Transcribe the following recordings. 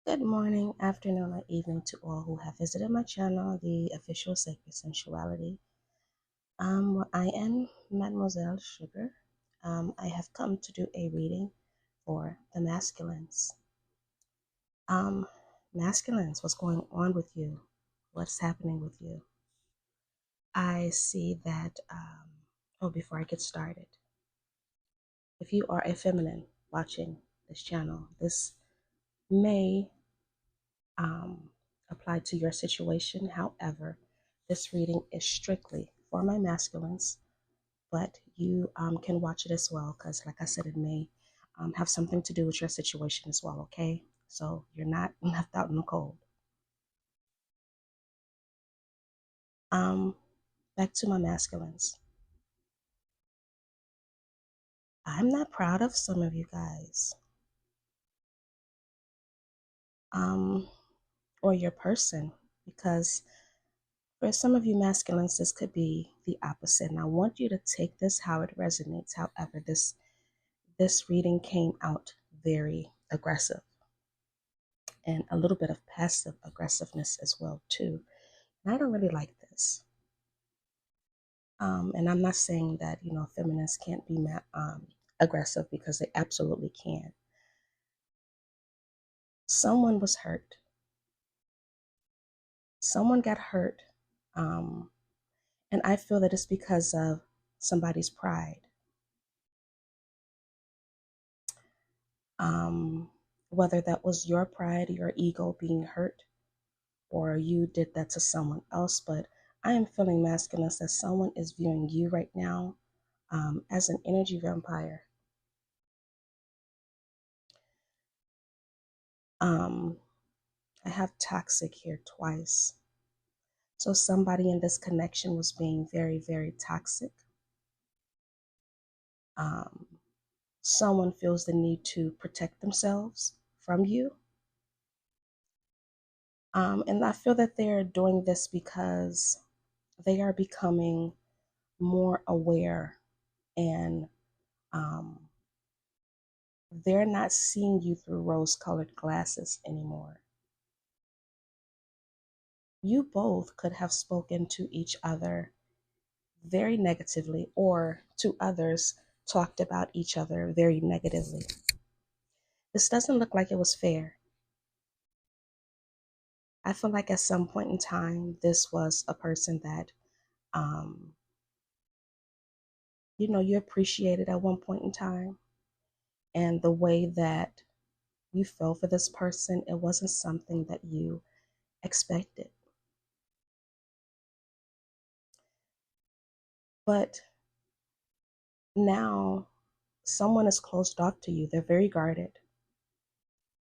Good morning, afternoon, or evening to all who have visited my channel, the official Sacred Sensuality. I am Mademoiselle Sugar. I have come to do a reading for the masculines. Masculines, what's going on with you? What's happening with you? I see that, before I get started, if you are a feminine watching this channel, this may apply to your situation. However, this reading is strictly for my masculines, but you can watch it as well because, like I said, it may have something to do with your situation as well, okay? So you're not left out in the cold. Back to my masculines. I'm not proud of some of you guys. Or your person, because for some of you masculines, this could be the opposite. And I want you to take this how it resonates. However, this reading came out very aggressive and a little bit of passive aggressiveness as well too. And I don't really like this. And I'm not saying that, feminists can't be aggressive, because they absolutely can. Someone was hurt. Someone got hurt. And I feel that it's because of somebody's pride. Whether that was your pride, your ego being hurt, or you did that to someone else. But I am feeling masculine that someone is viewing you right now as an energy vampire. I have toxic here twice. So somebody in this connection was being very, very toxic. Someone feels the need to protect themselves from you. And I feel that they're doing this because they are becoming more aware, and they're not seeing you through rose-colored glasses anymore. You both could have spoken to each other very negatively, or to others talked about each other very negatively. This doesn't look like it was fair. I feel like at some point in time, this was a person that, you appreciated at one point in time. And the way that you fell for this person, it wasn't something that you expected. But now someone is closed off to you. They're very guarded.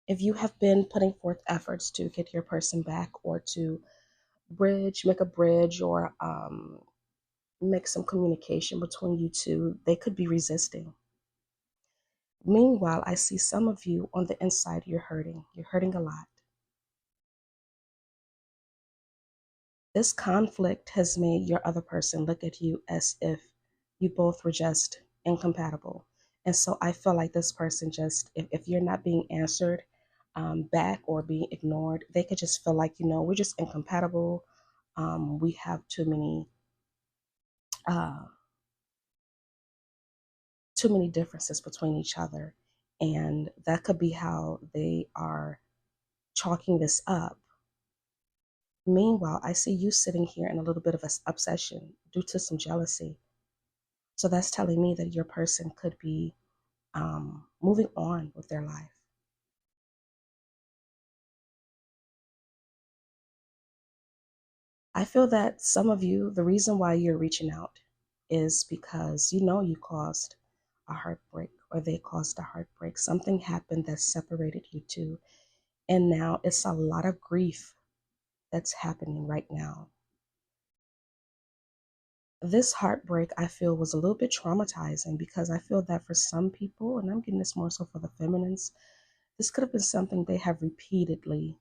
If you have been putting forth efforts to get your person back, or to make a bridge, or make some communication between you two, they could be resisting. Meanwhile, I see some of you on the inside, you're hurting. You're hurting a lot. This conflict has made your other person look at you as if you both were just incompatible. And so I feel like this person just, if you're not being answered back, or being ignored, they could just feel like, we're just incompatible. We have uh, too many differences between each other. And that could be how they are chalking this up. Meanwhile, I see you sitting here in a little bit of an obsession due to some jealousy. So that's telling me that your person could be moving on with their life. I feel that some of you, the reason why you're reaching out is because you caused a heartbreak, or they caused a heartbreak. Something happened that separated you two. And now it's a lot of grief that's happening right now. This heartbreak, I feel, was a little bit traumatizing, because I feel that for some people, and I'm getting this more so for the feminines, this could have been something they have repeatedly,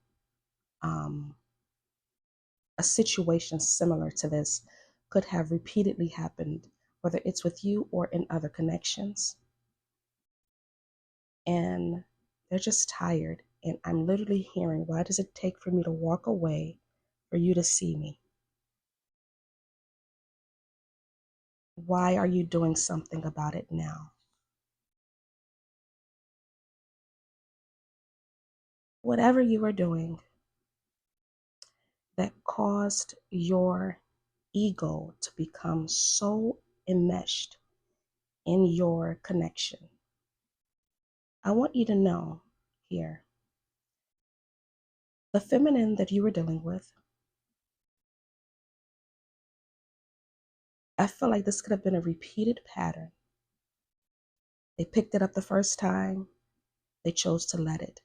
a situation similar to this could have repeatedly happened, whether it's with you or in other connections. And they're just tired. And I'm literally hearing, why does it take for me to walk away for you to see me? Why are you doing something about it now? Whatever you are doing that caused your ego to become so enmeshed in your connection, I want you to know here, the feminine that you were dealing with, I feel like this could have been a repeated pattern. They picked it up the first time, they chose to let it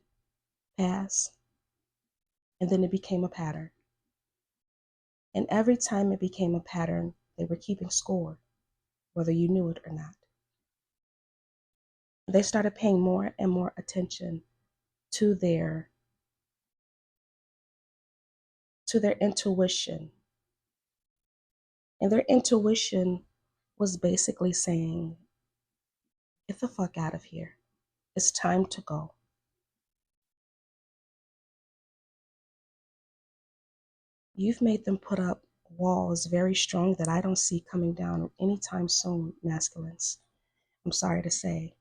pass, and then it became a pattern. And every time it became a pattern, they were keeping score, whether you knew it or not. They started paying more and more attention to their intuition. And their intuition was basically saying, get the fuck out of here. It's time to go. You've made them put up walls very strong that I don't see coming down anytime soon, masculines. I'm sorry to say.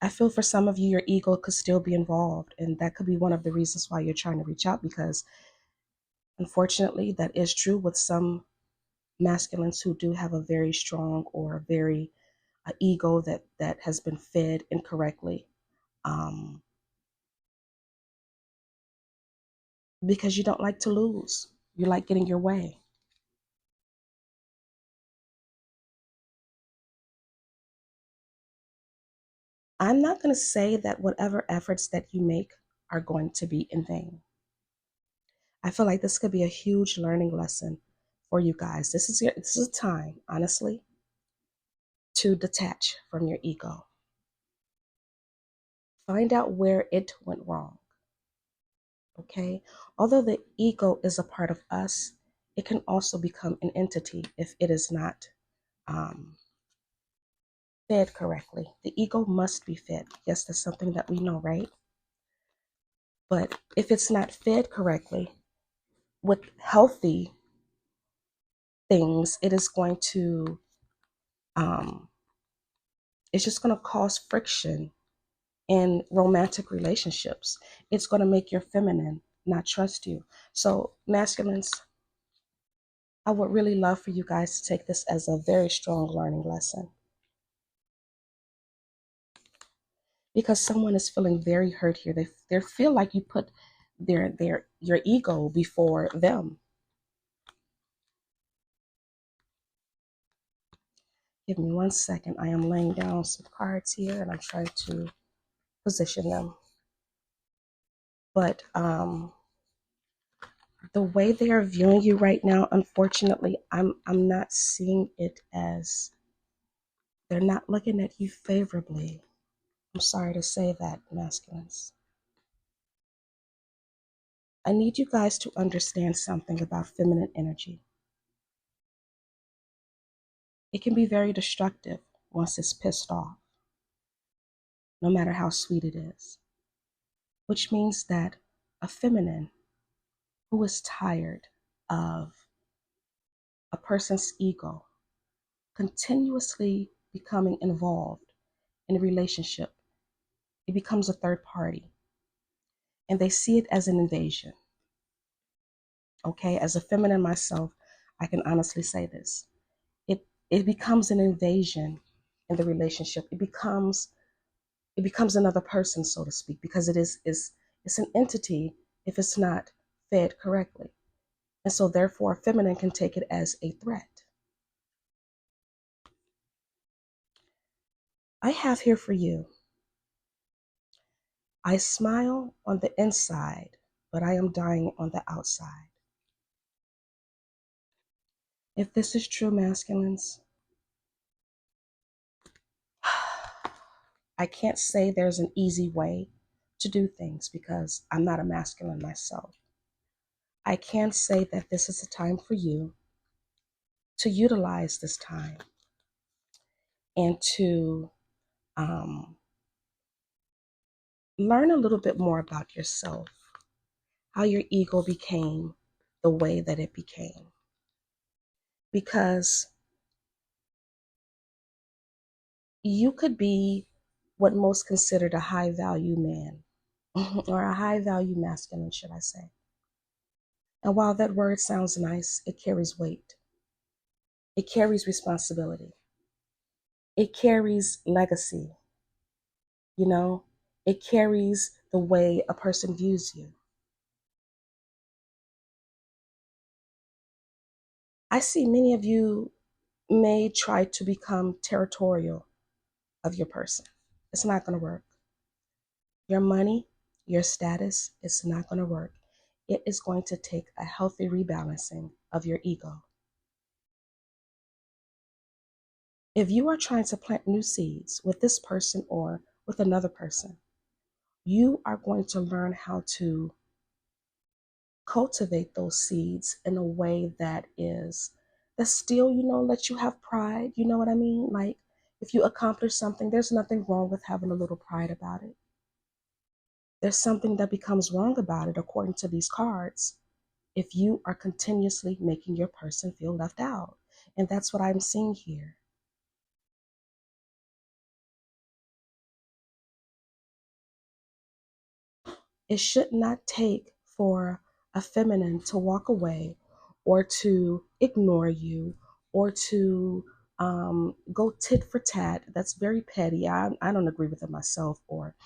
I feel for some of you, your ego could still be involved, and that could be one of the reasons why you're trying to reach out, because unfortunately, that is true with some masculines who do have a very strong or a very ego that has been fed incorrectly, because you don't like to lose. You like getting your way. I'm not going to say that whatever efforts that you make are going to be in vain. I feel like this could be a huge learning lesson for you guys. This is a time, honestly, to detach from your ego. Find out where it went wrong. Okay? Although the ego is a part of us, it can also become an entity if it is not fed correctly. The ego must be fed. Yes, that's something that we know, right? But if it's not fed correctly with healthy things, it is going to, it's just going to cause friction in romantic relationships. It's going to make your feminine not trust you. So, masculines, I would really love for you guys to take this as a very strong learning lesson, because someone is feeling very hurt here. They feel like you put your ego before them. Give me 1 second. I am laying down some cards here and I'm trying to position them. But the way they are viewing you right now, unfortunately, I'm not seeing it as, they're not looking at you favorably. I'm sorry to say that, masculines. I need you guys to understand something about feminine energy. It can be very destructive once it's pissed off, no matter how sweet it is. Which means that a feminine who is tired of a person's ego continuously becoming involved in a relationship, it becomes a third party. And they see it as an invasion. Okay, as a feminine myself, I can honestly say this. It becomes an invasion in the relationship. It becomes another person, so to speak, because it's an entity if it's not fed correctly. And so therefore a feminine can take it as a threat. I have here for you, I smile on the inside, but I am dying on the outside. If this is true, masculines, I can't say there's an easy way to do things because I'm not a masculine myself. I can say that this is a time for you to utilize this time and to learn a little bit more about yourself, how your ego became the way that it became. Because you could be what most considered a high value man or a high value masculine, should I say. And while that word sounds nice, it carries weight. It carries responsibility. It carries legacy. You know, it carries the way a person views you. I see many of you may try to become territorial of your person. It's not going to work. Your money, your status, it's not going to work. It is going to take a healthy rebalancing of your ego. If you are trying to plant new seeds with this person or with another person, you are going to learn how to cultivate those seeds in a way that still, lets you have pride. You know what I mean? Like, if you accomplish something, there's nothing wrong with having a little pride about it. There's something that becomes wrong about it, according to these cards, if you are continuously making your person feel left out. And that's what I'm seeing here. It should not take for a feminine to walk away or to ignore you or to go tit for tat. That's very petty. I don't agree with it myself. Or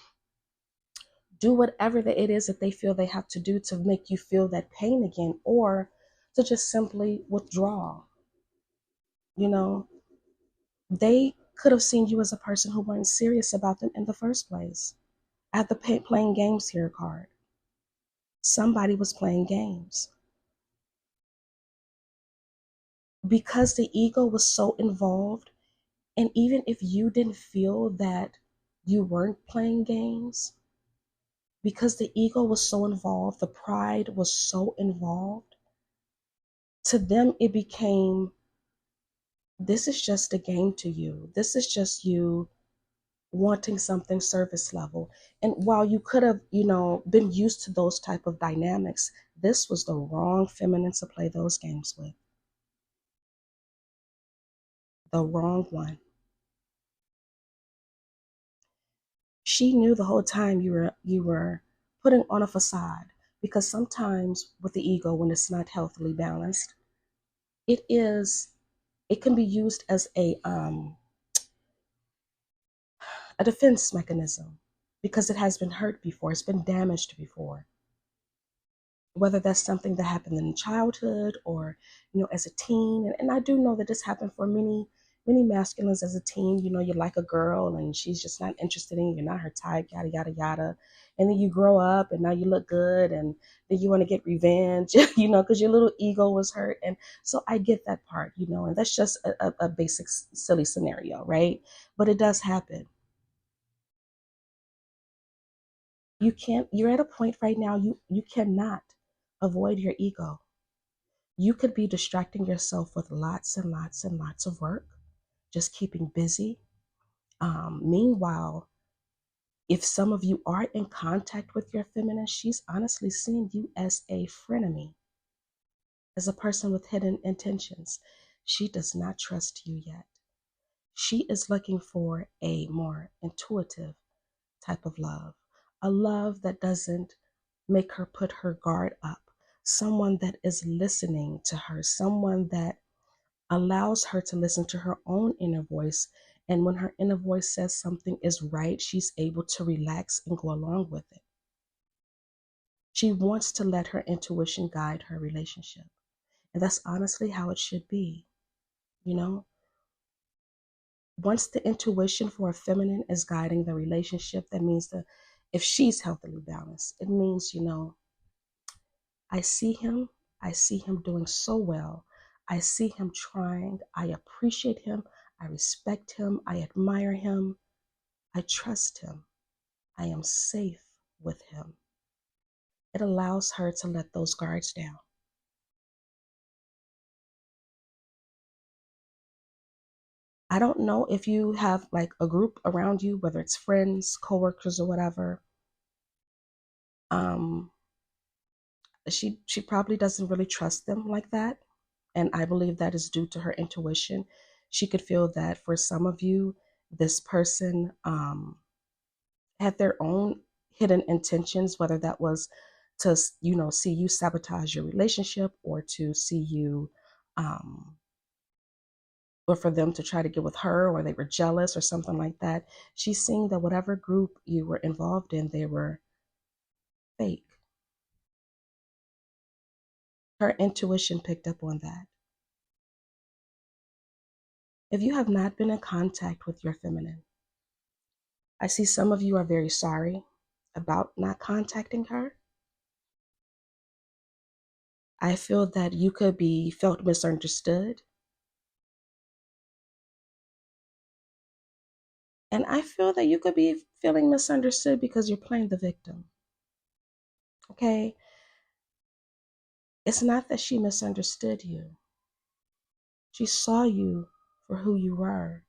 do whatever that it is that they feel they have to do to make you feel that pain again, or to just simply withdraw. You know, they could have seen you as a person who weren't serious about them in the first place. At the playing games here card, somebody was playing games. Because the ego was so involved, and even if you didn't feel that you weren't playing games, because the ego was so involved, the pride was so involved, to them it became, this is just a game to you. This is just you wanting something surface level. And while you could have, been used to those type of dynamics, this was the wrong feminine to play those games with. The wrong one. She knew the whole time you were putting on a facade, because sometimes with the ego, when it's not healthily balanced, it can be used as a defense mechanism, because it has been hurt before, it's been damaged before. Whether that's something that happened in childhood or, as a teen. And I do know that this happened for many masculines as a teen. You like a girl and she's just not interested in you, you're not her type, yada, yada, yada. And then you grow up and now you look good and then you want to get revenge, because your little ego was hurt. And so I get that part, and that's just a basic silly scenario, right? But it does happen. You're at a point right now, you cannot avoid your ego. You could be distracting yourself with lots and lots and lots of work, just keeping busy. Meanwhile, if some of you are in contact with your feminine, she's honestly seeing you as a frenemy, as a person with hidden intentions. She does not trust you yet. She is looking for a more intuitive type of love, a love that doesn't make her put her guard up, someone that is listening to her, someone that allows her to listen to her own inner voice. And when her inner voice says something is right, she's able to relax and go along with it. She wants to let her intuition guide her relationship. And that's honestly how it should be. You know, once the intuition for a feminine is guiding the relationship, that means that if she's healthily balanced, it means, I see him. I see him doing so well. I see him trying. I appreciate him. I respect him. I admire him. I trust him. I am safe with him. It allows her to let those guards down. I don't know if you have like a group around you, whether it's friends, coworkers, or whatever, She probably doesn't really trust them like that. And I believe that is due to her intuition. She could feel that for some of you, this person had their own hidden intentions, whether that was to, see you sabotage your relationship, or to see you, or for them to try to get with her, or they were jealous or something like that. She's seeing that whatever group you were involved in, they were fake. Her intuition picked up on that. If you have not been in contact with your feminine, I see some of you are very sorry about not contacting her. I feel that you could be felt misunderstood. And I feel that you could be feeling misunderstood because you're playing the victim. Okay? It's not that she misunderstood you. She saw you for who you were.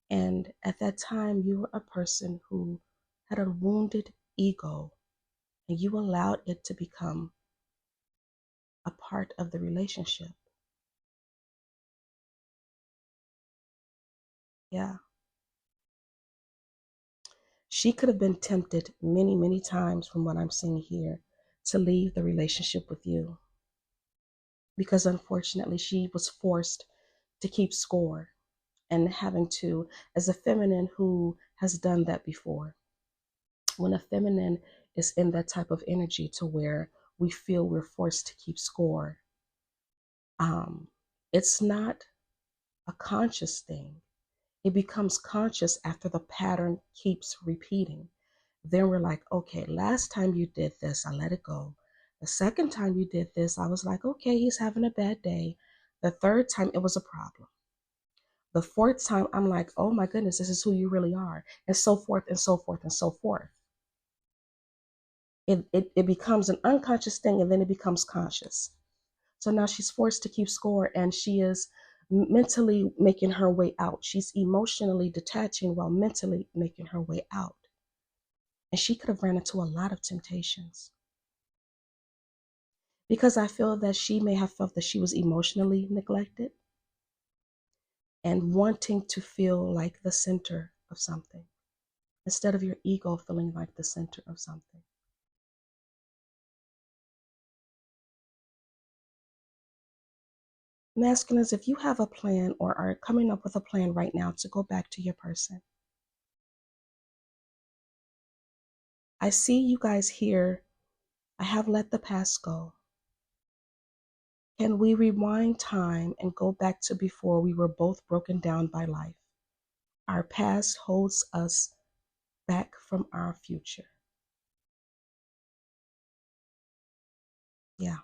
And at that time, you were a person who had a wounded ego, and you allowed it to become a part of the relationship. Yeah. She could have been tempted many, many times, from what I'm seeing here, to leave the relationship with you, because unfortunately she was forced to keep score, and having to, as a feminine who has done that before, when a feminine is in that type of energy to where we feel we're forced to keep score, it's not a conscious thing. It becomes conscious after the pattern keeps repeating. Then we're like, okay, last time you did this, I let it go. The second time you did this, I was like, okay, he's having a bad day. The third time, it was a problem. The fourth time, I'm like, oh my goodness, this is who you really are. And so forth and so forth and so forth. It becomes an unconscious thing, and then it becomes conscious. So now she's forced to keep score, and she is mentally making her way out. She's emotionally detaching while mentally making her way out. And she could have ran into a lot of temptations, because I feel that she may have felt that she was emotionally neglected and wanting to feel like the center of something instead of your ego feeling like the center of something. Masculines, if you have a plan or are coming up with a plan right now to go back to your person, I see you guys here. I have let the past go. Can we rewind time and go back to before we were both broken down by life? Our past holds us back from our future. Yeah.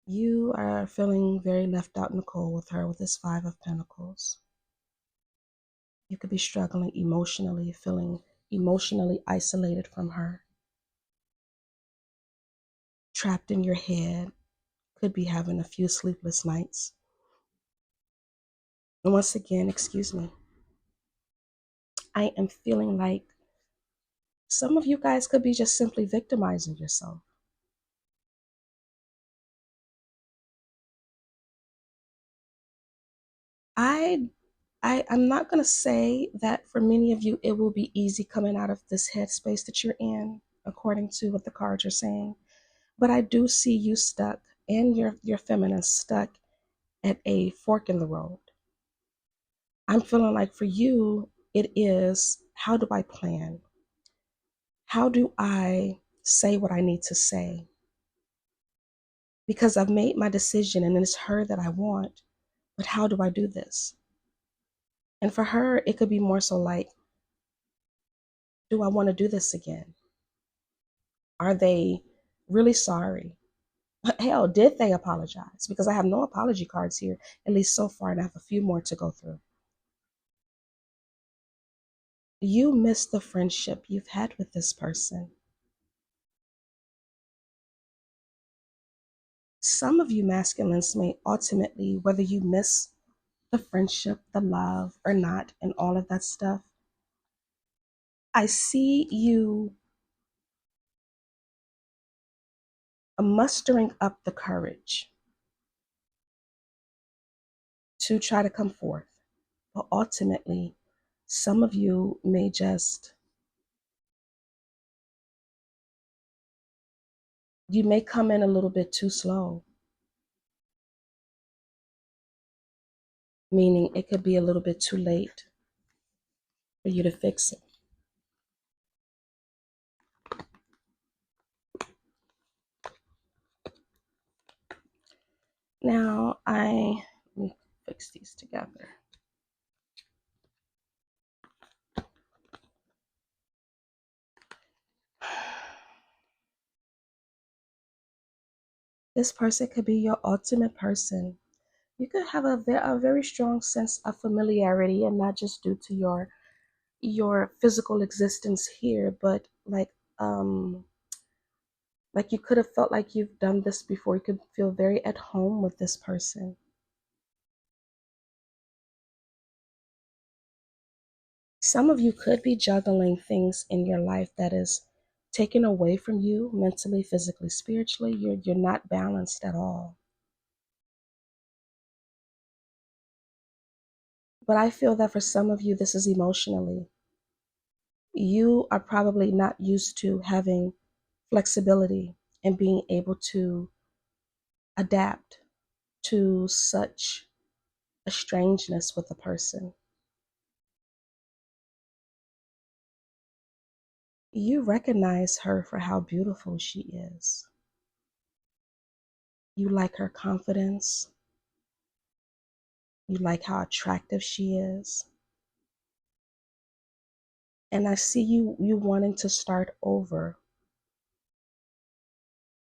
You are feeling very left out in the cold with her with this Five of Pentacles. You could be struggling emotionally, feeling emotionally isolated from her, trapped in your head, could be having a few sleepless nights. And once again, excuse me, I am feeling like some of you guys could be just simply victimizing yourself. I'm not going to say that for many of you it will be easy coming out of this headspace that you're in, according to what the cards are saying. But I do see you stuck, and your feminine stuck at a fork in the road. I'm feeling like for you, it is, how do I plan? How do I say what I need to say? Because I've made my decision and it's her that I want, but how do I do this? And for her, it could be more so like, do I want to do this again? Are they really sorry? Hell, did they apologize? Because I have no apology cards here, at least so far, and I have a few more to go through. You miss the friendship you've had with this person. Some of you masculines may ultimately, whether you miss the friendship, the love, or not, and all of that stuff, I see you mustering up the courage to try to come forth. But ultimately, some of you may you may come in a little bit too slow, meaning it could be a little bit too late for you to fix it. Now, let me fix these together. This person could be your ultimate person. You could have a very strong sense of familiarity, and not just due to your physical existence here, but like you could have felt like you've done this before. You could feel very at home with this person. Some of you could be juggling things in your life that is taken away from you mentally, physically, spiritually. You're not balanced at all. But I feel that for some of you, this is emotionally. You are probably not used to having flexibility and being able to adapt to such a strangeness with a person. You recognize her for how beautiful she is. You like her confidence. You like how attractive she is. And I see you wanting to start over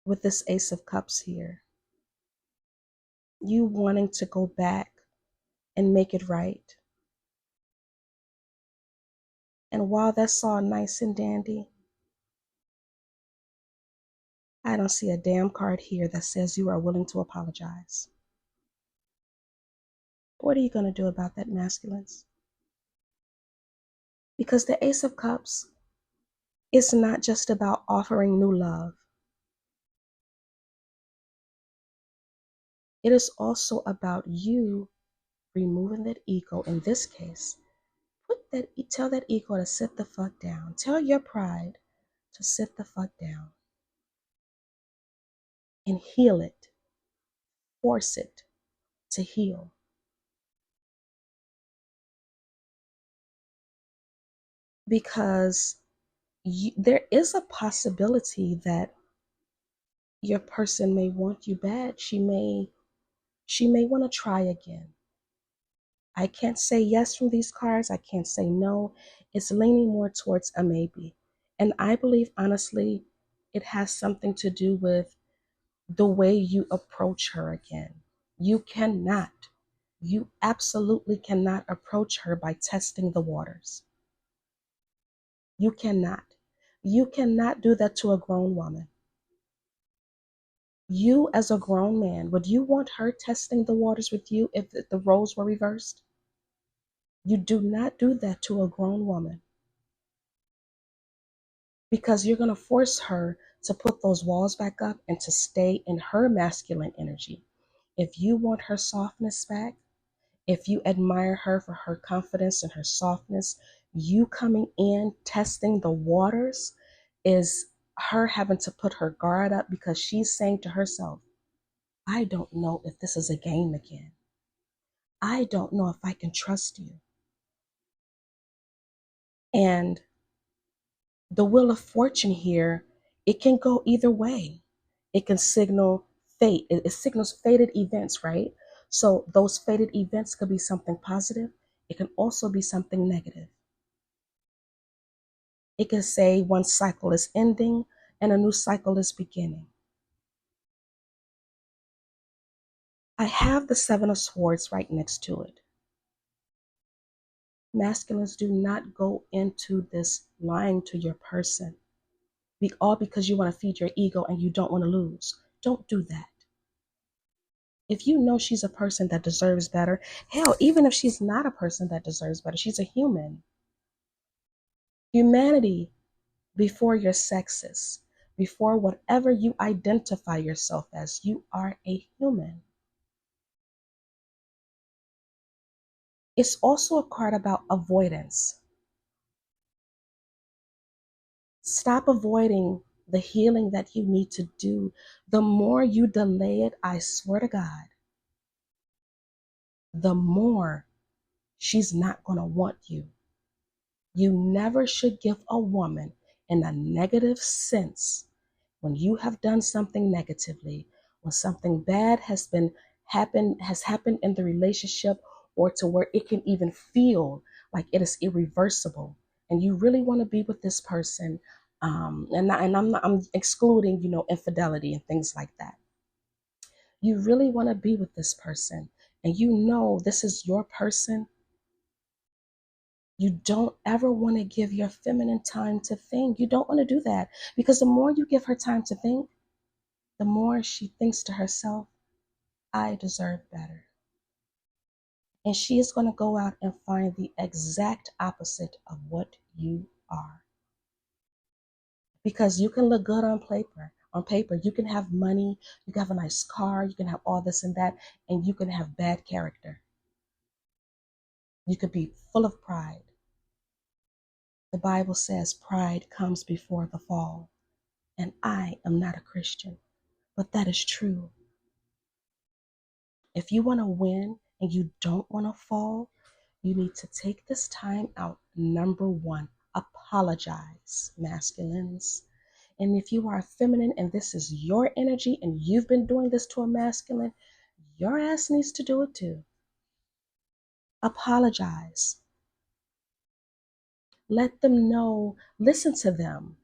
with this Ace of Cups here. You wanting to go back and make it right. And while that's all nice and dandy, I don't see a damn card here that says you are willing to apologize. What are you going to do about that, masculines? Because the Ace of Cups is not just about offering new love. It is also about you removing that ego. In this case, tell that ego to sit the fuck down. Tell your pride to sit the fuck down and heal it. Force it to heal. Because there is a possibility that your person may want you bad. She may want to try again. I can't say yes from these cards. I can't say no. It's leaning more towards a maybe. And I believe, honestly, it has something to do with the way you approach her again. You absolutely cannot approach her by testing the waters. You cannot. You cannot do that to a grown woman. You, as a grown man, would you want her testing the waters with you if the roles were reversed? You do not do that to a grown woman, because you're going to force her to put those walls back up and to stay in her masculine energy. If you want her softness back, if you admire her for her confidence and her softness, you coming in testing the waters is her having to put her guard up, because she's saying to herself, I don't know if this is a game again. I don't know if I can trust you. And the Wheel of Fortune here, it can go either way. It can signal fate. It signals fated events, right? So those fated events could be something positive. It can also be something negative. It can say one cycle is ending and a new cycle is beginning. I have the Seven of Swords right next to it. Masculines, do not go into this lying to your person, all because you want to feed your ego and you don't want to lose. Don't do that. If you know she's a person that deserves better, hell, even if she's not a person that deserves better, she's a human. Humanity before your sexes, before whatever you identify yourself as. You are a human. It's also a card about avoidance. Stop avoiding the healing that you need to do. The more you delay it, I swear to God, the more she's not going to want you. You never should give a woman in a negative sense when you have done something negatively, when something bad has happened in the relationship, or to where it can even feel like it is irreversible, and you really want to be with this person, I'm excluding, infidelity and things like that. You really want to be with this person, and this is your person. You don't ever want to give your feminine time to think. You don't want to do that, because the more you give her time to think, the more she thinks to herself, I deserve better. And she is going to go out and find the exact opposite of what you are. Because you can look good on paper. On paper, you can have money, you can have a nice car, you can have all this and that, and you can have bad character. You could be full of pride. The Bible says pride comes before the fall. And I am not a Christian, but that is true. If you want to win and you don't want to fall, you need to take this time out. Number one, apologize, masculines. And if you are feminine and this is your energy and you've been doing this to a masculine, your ass needs to do it too. Apologize. Let them know, listen to them.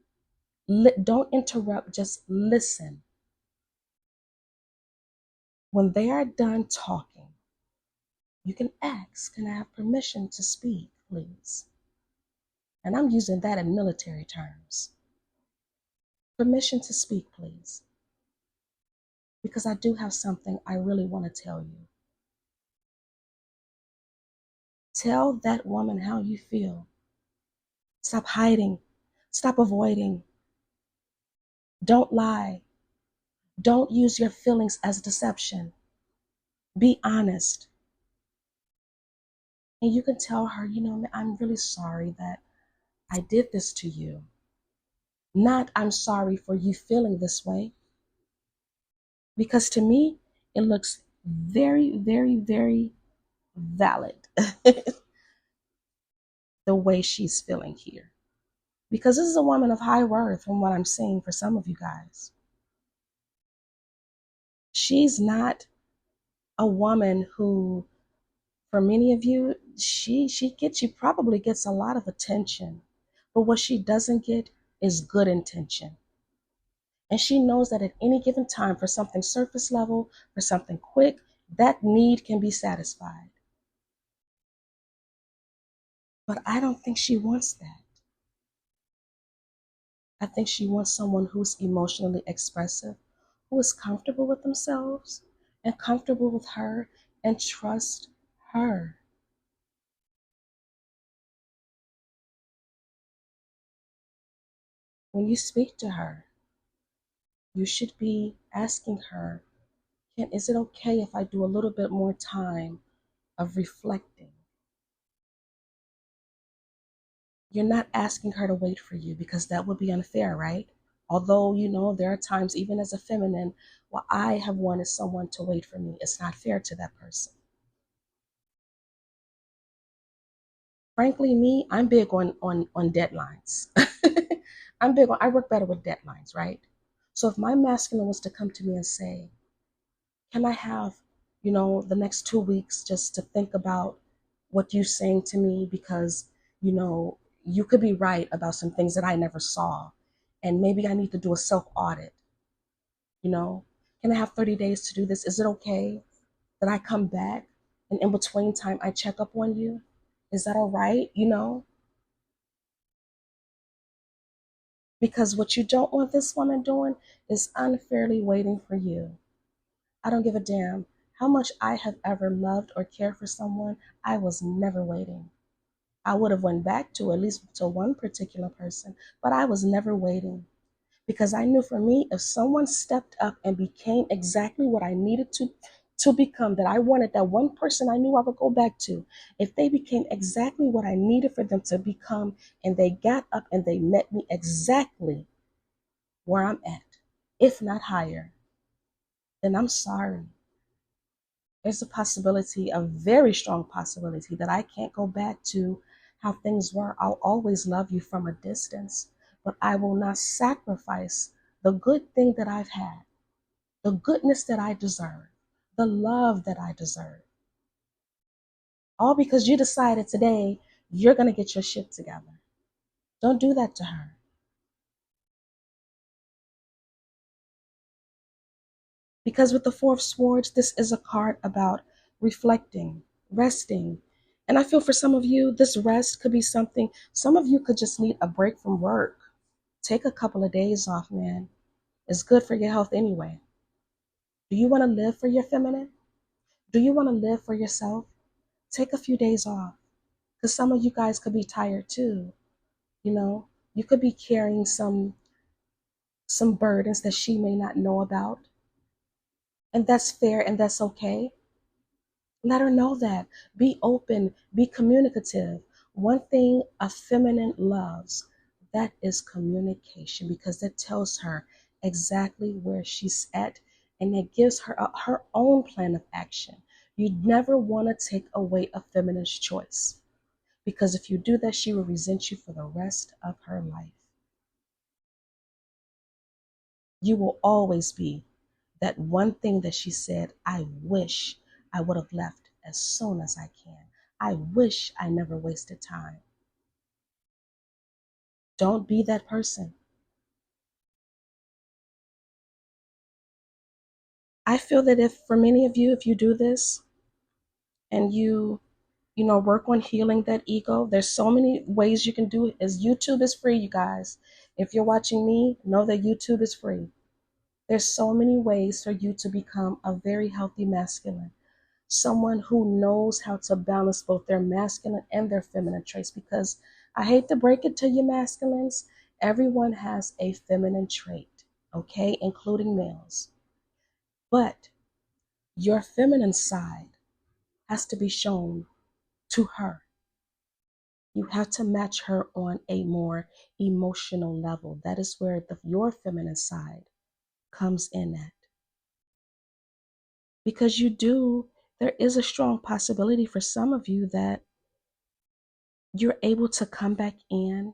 Don't interrupt, just listen. When they are done talking, you can ask, can I have permission to speak, please? And I'm using that in military terms. Permission to speak, please. Because I do have something I really want to tell you. Tell that woman how you feel. Stop hiding. Stop avoiding. Don't lie. Don't use your feelings as deception. Be honest. And you can tell her, I'm really sorry that I did this to you. Not, I'm sorry for you feeling this way. Because to me, it looks very, very, very valid the way she's feeling here. Because this is a woman of high worth from what I'm seeing for some of you guys. She's not a woman who, for many of you, she probably gets a lot of attention. But what she doesn't get is good intention. And she knows that at any given time, for something surface level, for something quick, that need can be satisfied. But I don't think she wants that. I think she wants someone who's emotionally expressive, who is comfortable with themselves and comfortable with her and trust her. When you speak to her, you should be asking her, is it okay if I do a little bit more time of reflecting? You're not asking her to wait for you, because that would be unfair, right? Although, there are times, even as a feminine, well, I have wanted someone to wait for me. It's not fair to that person. Frankly, I'm big on deadlines. I work better with deadlines, right? So if my masculine was to come to me and say, can I have, the next 2 weeks just to think about what you're saying to me, because, you could be right about some things that I never saw. And maybe I need to do a self-audit. Can I have 30 days to do this? Is it okay that I come back and in between time I check up on you? Is that all right? Because what you don't want this woman doing is unfairly waiting for you. I don't give a damn how much I have ever loved or cared for someone. I was never waiting. I would have went back to at least to one particular person, but I was never waiting, Because I knew for me, if someone stepped up and became exactly what I needed to become, that I wanted, that one person I knew I would go back to, if they became exactly what I needed for them to become, and they got up and they met me exactly where I'm at, if not higher, then I'm sorry. There's a possibility, a very strong possibility, that I can't go back to how things were. I'll always love you from a distance, but I will not sacrifice the good thing that I've had, the goodness that I deserve, the love that I deserve, all because you decided today you're going to get your shit together. Don't do that to her. Because with the Four of Swords, this is a card about reflecting, resting. And I feel for some of you, this rest could be something, some of you could just need a break from work. Take a couple of days off, man. It's good for your health anyway. Do you want to live for your feminine? Do you want to live for yourself? Take a few days off. Because some of you guys could be tired too. You know, you could be carrying some burdens that she may not know about. And that's fair and that's okay. Let her know that. Be open, be communicative. One thing a feminine loves, that is communication, because that tells her exactly where she's at, and it gives her her own plan of action. You never want to take away a feminine's choice, because if you do that, she will resent you for the rest of her life. You will always be that one thing that she said, I wish I would have left as soon as I can. I wish I never wasted time. Don't be that person. I feel that if for many of you, if you do this and you work on healing that ego, there's so many ways you can do it. As YouTube is free, you guys. If you're watching me, know that YouTube is free. There's so many ways for you to become a very healthy masculine. Someone who knows how to balance both their masculine and their feminine traits. Because I hate to break it to you masculines, everyone has a feminine trait, okay, including males. But your feminine side has to be shown to her. You have to match her on a more emotional level. That is where your feminine side comes in at. Because there is a strong possibility for some of you that you're able to come back in.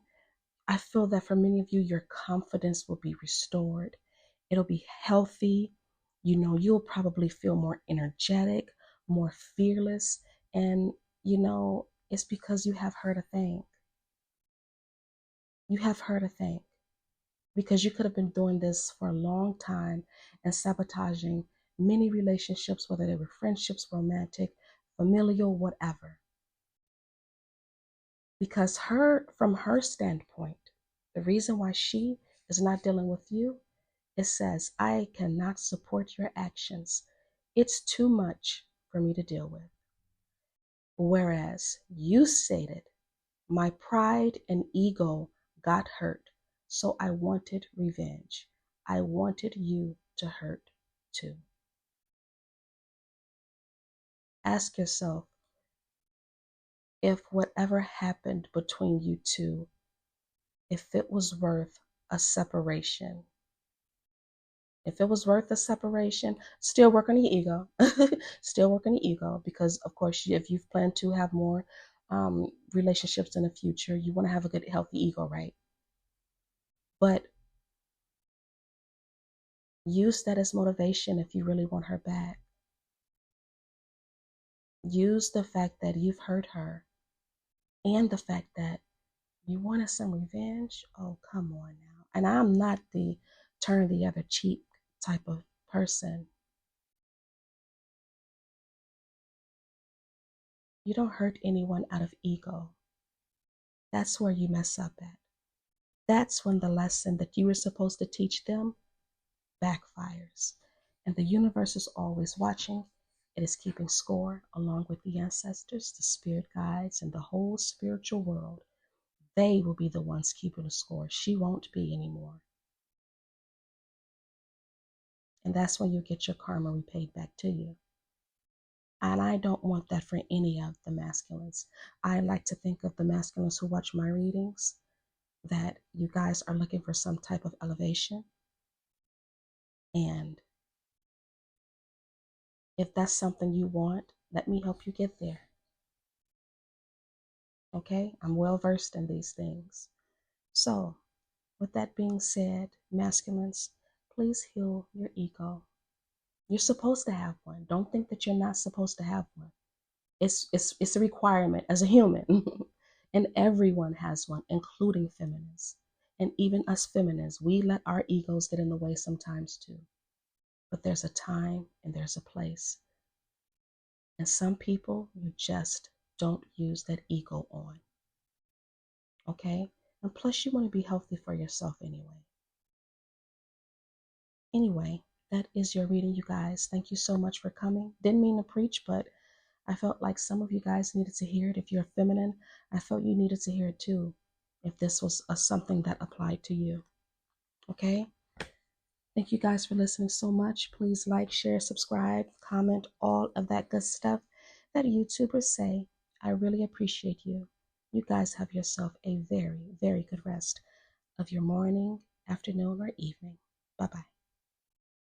I feel that for many of you, your confidence will be restored. It'll be healthy. You'll probably feel more energetic, more fearless. And, it's because you have her to thank. You have her to thank. Because you could have been doing this for a long time and sabotaging many relationships, whether they were friendships, romantic, familial, whatever. Because from her standpoint, the reason why she is not dealing with you, it says, I cannot support your actions. It's too much for me to deal with. Whereas you stated, my pride and ego got hurt, so I wanted revenge. I wanted you to hurt too. Ask yourself if whatever happened between you two, if it was worth a separation. If it was worth the separation, still work on your ego. Still work on your ego, because of course, if you've planned to have more relationships in the future, you want to have a good, healthy ego, right? But use that as motivation if you really want her back. Use the fact that you've hurt her and the fact that you wanted some revenge. Oh, come on now. And I'm not the turn the other cheek type of person. You don't hurt anyone out of ego. That's where you mess up at. That's when the lesson that you were supposed to teach them backfires. And the universe is always watching. It is keeping score along with the ancestors, the spirit guides, and the whole spiritual world. They will be the ones keeping the score. She won't be anymore. And that's when you get your karma repaid back to you. And I don't want that for any of the masculines. I like to think of the masculines who watch my readings, that you guys are looking for some type of elevation. And if that's something you want, let me help you get there. Okay? I'm well versed in these things. So, with that being said, masculines, please heal your ego. You're supposed to have one. Don't think that you're not supposed to have one. It's a requirement as a human. And everyone has one, including feminines. And even us feminines, we let our egos get in the way sometimes too. But there's a time and there's a place. And some people you just don't use that ego on. Okay? And plus, you want to be healthy for yourself anyway. Anyway, that is your reading, you guys. Thank you so much for coming. Didn't mean to preach, but I felt like some of you guys needed to hear it. If you're feminine, I felt you needed to hear it too, if this was something that applied to you. Okay? Thank you guys for listening so much. Please like, share, subscribe, comment, all of that good stuff that YouTubers say. I really appreciate you. You guys have yourself a very, very good rest of your morning, afternoon, or evening. Bye-bye.